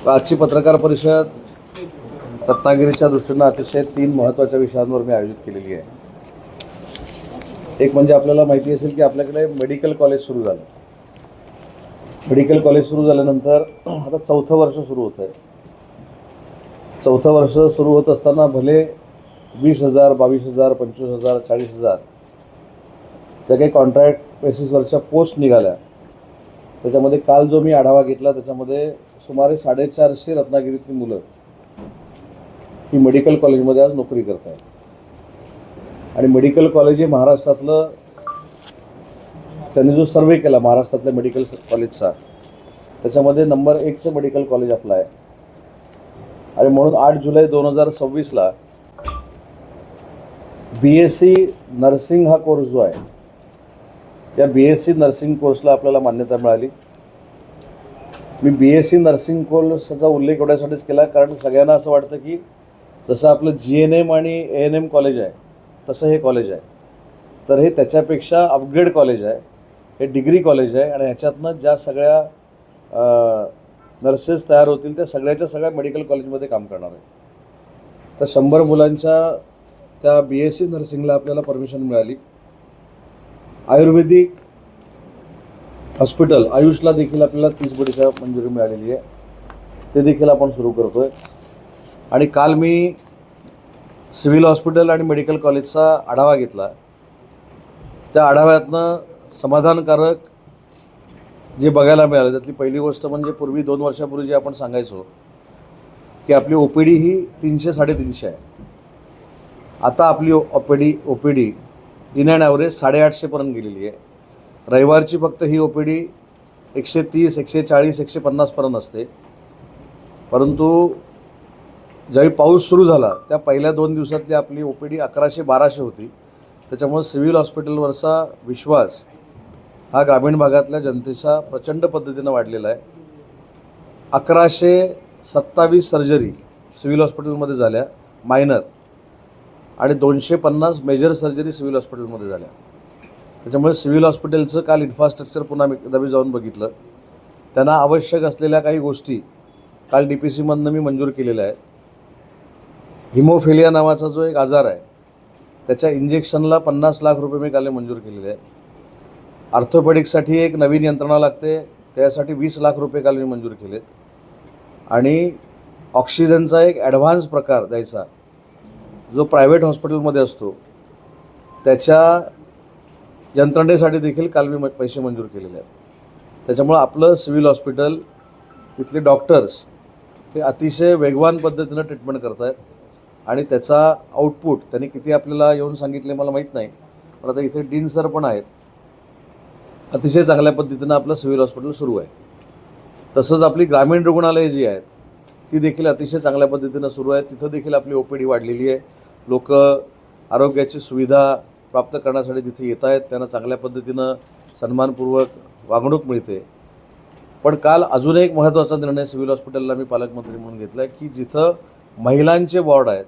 आजची पत्रकार परिषद रत्नागिरीच्या दृष्टीनं अतिशय 3 महत्त्वाच्या विषयांवर मी आयोजित केलेली आहे. एक म्हणजे आपल्याला माहिती असेल की आपल्याकडे मेडिकल कॉलेज सुरू झालं. मेडिकल कॉलेज सुरू झाल्यानंतर आता 4थं वर्ष सुरू होतं आहे. 4थं वर्ष सुरू होत असताना भले 20,000, 22,000, 25,000, 40,000 ज्या काही कॉन्ट्रॅक्ट बेसिसवरच्या पोस्ट निघाल्या, त्याच्यामध्ये काल जो मी आढावा घेतला त्याच्यामध्ये सुमारे 450 रत्नागिरीतली मुलं ही मेडिकल कॉलेजमध्ये आज नोकरी करत आहेत. आणि मेडिकल कॉलेज हे महाराष्ट्रातलं, त्यांनी जो सर्वे केला महाराष्ट्रातल्या मेडिकल कॉलेजचा, त्याच्यामध्ये नंबर 1चं मेडिकल कॉलेज आपलं आहे. आणि म्हणून 8 जुलै 2026ला BSc नर्सिंग हा कोर्स जो आहे, या BSc नर्सिंग कोर्सला आपल्याला मान्यता मिळाली. मी BSc नर्सिंग कोर्सचा उल्लेख एवढ्यासाठीच केला कारण सगळ्यांना असं वाटतं की जसं आपलं GNM आणि ANM कॉलेज आहे तसं हे कॉलेज आहे, तर हे त्याच्यापेक्षा अपग्रेड कॉलेज आहे. हे डिग्री कॉलेज आहे आणि ह्याच्यातनं ज्या सगळ्या नर्सेस तयार होतील त्या सगळ्याच्या सगळ्या मेडिकल कॉलेजमध्ये काम करणार आहे. तर 100 मुलांच्या त्या BSc नर्सिंगला आपल्याला परमिशन मिळाली. आयुर्वेदिक हॉस्पिटल आयुषला देखील आपल्याला 30 बेडच्या मंजुरी मिळालेली आहे. ते देखील आपण सुरू करतो आहे. आणि काल मी सिव्हिल हॉस्पिटल आणि मेडिकल कॉलेजचा आढावा घेतला. त्या आढाव्यातनं समाधानकारक जे बघायला मिळालं त्यातली पहिली गोष्ट म्हणजे पूर्वी 2 वर्षापूर्वी जे आपण सांगायचो की आपली OPD ही 300-350 आहे, आता आपली OPD इन अँड ॲव्हरेज 850पर्यंत गेलेली आहे. रविवारची फक्त ही OPD 130, 140, 150पर्यंत असते. परंतु ज्यावेळी पाऊस सुरू झाला त्या पहिल्या 2 दिवसातली आपली OPD 1100-1200 होती. त्याच्यामुळे सिव्हिल हॉस्पिटलवरचा विश्वास हा ग्रामीण भागातल्या जनतेचा प्रचंड पद्धतीनं वाढलेला आहे. 1127 सर्जरी सिव्हिल हॉस्पिटलमध्ये झाल्या मायनर, आणि 250 मेजर सर्जरी सिव्हिल हॉस्पिटलमध्ये झाल्या. त्याच्यामुळे सिव्हिल हॉस्पिटलचं काल इन्फ्रास्ट्रक्चर पुन्हा एकदा मी जाऊन बघितलं. त्यांना आवश्यक असलेल्या काही गोष्टी काल DPCमधनं मी मंजूर केलेल्या आहेत. हिमोफिलिया नावाचा जो एक आजार आहे त्याच्या इंजेक्शनला 50 लाख रुपये मी काल मंजूर केलेले आहेत. ऑर्थोपेडिक्ससाठी एक नवीन यंत्रणा लागते, त्यासाठी 20 लाख रुपये काल मी मंजूर केलेत. आणि ऑक्सिजनचा एक ॲडव्हान्स प्रकार द्यायचा जो प्रायव्हेट हॉस्पिटलमध्ये असतो त्याच्या यंत्रणेसाठी देखील काल मी पैसे मंजूर केलेले आहेत. त्याच्यामुळं आपलं सिव्हिल हॉस्पिटल, तिथले डॉक्टर्स हे अतिशय वेगवान पद्धतीनं ट्रीटमेंट करत आहेत. आणि त्याचा आउटपुट त्यांनी किती आपल्याला येऊन सांगितले मला माहीत नाही, पण आता इथे डीन सर पण आहेत. अतिशय चांगल्या पद्धतीनं आपलं सिव्हिल हॉस्पिटल सुरू आहे. तसंच आपली ग्रामीण रुग्णालये जी आहेत ती देखील अतिशय चांगल्या पद्धतीनं सुरू आहे. तिथं देखील आपली OPD वाढलेली आहे. लोक आरोग्याची सुविधा प्राप्त करण्यासाठी तिथे येत आहेत, त्यांना चांगल्या पद्धतीनं सन्मानपूर्वक वागणूक मिळते. पण काल अजून एक महत्त्वाचा निर्णय सिव्हिल हॉस्पिटलला मी पालकमंत्री म्हणून घेतला आहे की जिथं महिलांचे वॉर्ड आहेत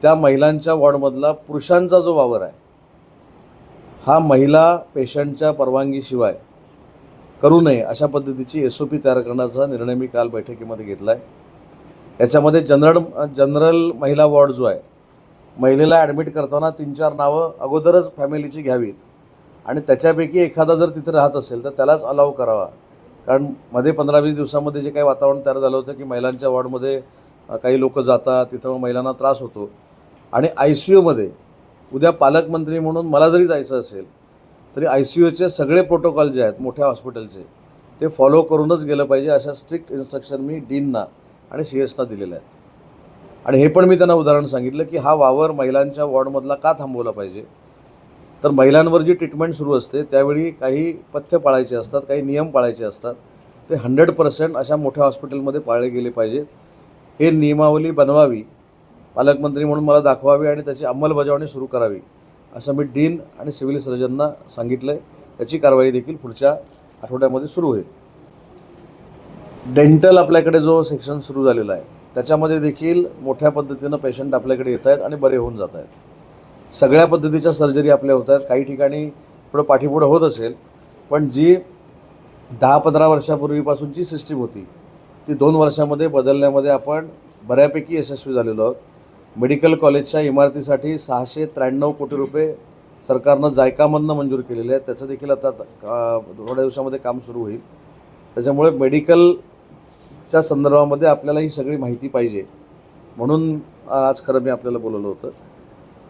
त्या महिलांच्या वॉर्डमधला पुरुषांचा जो वावर आहे हा महिला पेशंटच्या परवानगीशिवाय करू नये अशा पद्धतीची SOP तयार करण्याचा निर्णय मी काल बैठकीमध्ये घेतला आहे. याच्यामध्ये जनरल महिला वॉर्ड जो आहे, महिलेला ॲडमिट करताना 3-4 नावं अगोदरच फॅमिलीची घ्यावीत आणि त्याच्यापैकी एखादा जर तिथे राहत असेल तर त्यालाच अलाव करावा. कारण मध्ये 15-20 दिवसामध्ये जे काही वातावरण तयार झालं होतं की महिलांच्या वॉर्डमध्ये काही लोक जातात, तिथं महिलांना त्रास होतो. आणि ICUमध्ये उद्या पालकमंत्री म्हणून मला जरी जायचं असेल तरी ICUचे सगळे प्रोटोकॉल जे आहेत मोठ्या हॉस्पिटलचे ते फॉलो करूनच गेलं पाहिजे अशा स्ट्रिक्ट इन्स्ट्रक्शन मी डीनना आणि CSना दिलेल्या आहेत. आणि हे पण मी त्यांना उदाहरण सांगितलं की हा वावर महिलांच्या वॉर्डमधला का थांबवला पाहिजे, तर महिलांवर जी ट्रीटमेंट सुरू असते त्यावेळी काही पथ्य पाळायचे असतात, काही नियम पाळायचे असतात, ते 100% अशा मोठ्या हॉस्पिटलमध्ये पाळले गेले पाहिजेत. हे नियमावली बनवावी, पालकमंत्री म्हणून मला दाखवावी आणि त्याची अंमलबजावणी सुरू करावी असं मी डीन आणि सिव्हिल सर्जनना सांगितलं आहे. त्याची कारवाई देखील पुढच्या आठवड्यामध्ये सुरू होईल. डेंटल आपल्याकडे जो सेक्शन सुरू झालेला आहे त्याच्यामध्ये देखील मोठ्या पद्धतीनं पेशंट आपल्याकडे येत आहेत आणि बरे होऊन जात आहेत. सगळ्या पद्धतीच्या सर्जरी आपल्या होत आहेत. काही ठिकाणी थोडं पाठीपुढं होत असेल, पण जी 10-15 वर्षापूर्वीपासूनची सिस्टीम होती ती 2 वर्षामध्ये बदलण्यामध्ये आपण बऱ्यापैकी यशस्वी झालेलो आहोत. मेडिकल कॉलेजच्या इमारतीसाठी 693 कोटी रुपये सरकारनं जायकामधनं मंजूर केलेले आहेत. त्याचं देखील आता थोड्या दिवसामध्ये काम सुरू होईल. त्याच्यामुळे मेडिकलच्या संदर्भामध्ये आपल्याला ही सगळी माहिती पाहिजे म्हणून आज खरं मी आपल्याला बोलवलं होतं.